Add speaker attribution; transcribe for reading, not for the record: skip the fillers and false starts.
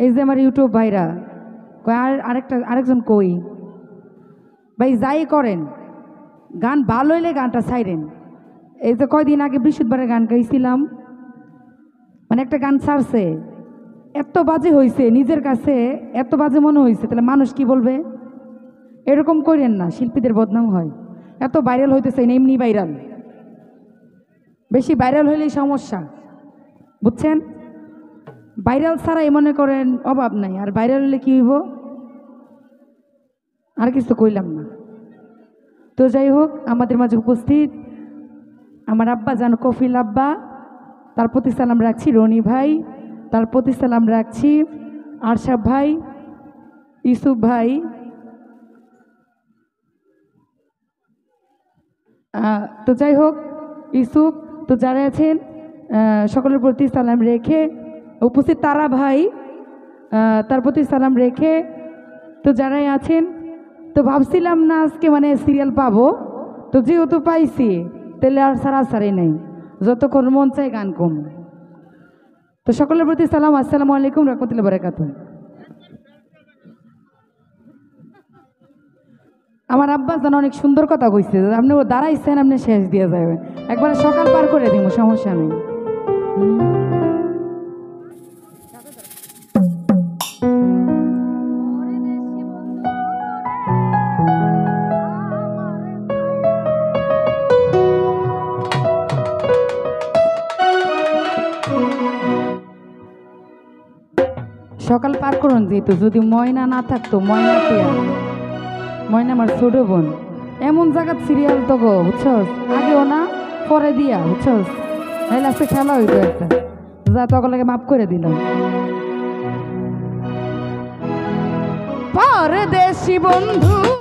Speaker 1: এই যে আমার ইউটিউব ভাইরা কয় আরেকজন কই ভাই যাই করেন গান ভালো হইলে গানটা ছাইরেন। এই যে কয়দিন আগে বৃহস্পতিবারে গান গাইছিলাম, মানে একটা গান ছাড়ছে, এত বাজে হয়েছে নিজের কাছে, এত বাজে মনে হয়েছে, তাহলে মানুষ কি বলবে? এরকম করেন না, শিল্পীদের বদনাম হয়। এত ভাইরাল হইতেছে না, এমনি ভাইরাল, বেশি ভাইরাল হইলেই সমস্যা, বুঝছেন? ভাইরাল ছাড়াই মনে করেন অভাব নাই, আর ভাইরাল হলে কি হইব আর কিছু কইলাম না। তো যাই হোক, আমাদের মাঝে উপস্থিত আমার আব্বা জান কফিল আব্বা, তার প্রতি সালাম রাখছি রনি ভাই, তার প্রতি সালাম রাখছি আরশাদ ভাই, ইউসুফ ভাই, তো যাই হোক ইউসুফ, তো যারা আছেন সকলের প্রতি সালাম রেখে উপস্থিত তারা ভাই, তার প্রতি সালাম রেখে, তো যারাই আছেন, তো ভাবছিলাম না আজকে মানে সিরিয়াল পাবো, তো যেহেতু পাইছি তাহলে আর সারাসারি নেই, যতক্ষণ মন চাই গান কম। তো সকলের প্রতি সালাম, আসসালামু আলাইকুম রহমতুল্লাহি ওয়া বারাকাতুহু। আমার আব্বা যেন অনেক সুন্দর কথা কইছে, আপনি ও দাঁড়াইছেন, আপনি শেষ দিয়ে যাবেন, একবারে সকাল পার করে দিব, সমস্যা নেই। সকাল পার করুন যেহেতু, যদি ময়না না থাকতো, ময়না পেয়া, ময়না আমার ছোট বোন, এমন জায়গা সিরিয়াল তো গো, বুঝছস, আগেও না পরে দিয়া, বুঝছস, এই লাস্টে খেলা হইতো একটা, যা তকলাকে মাফ করে দিলাম। পরদেশি বন্ধু।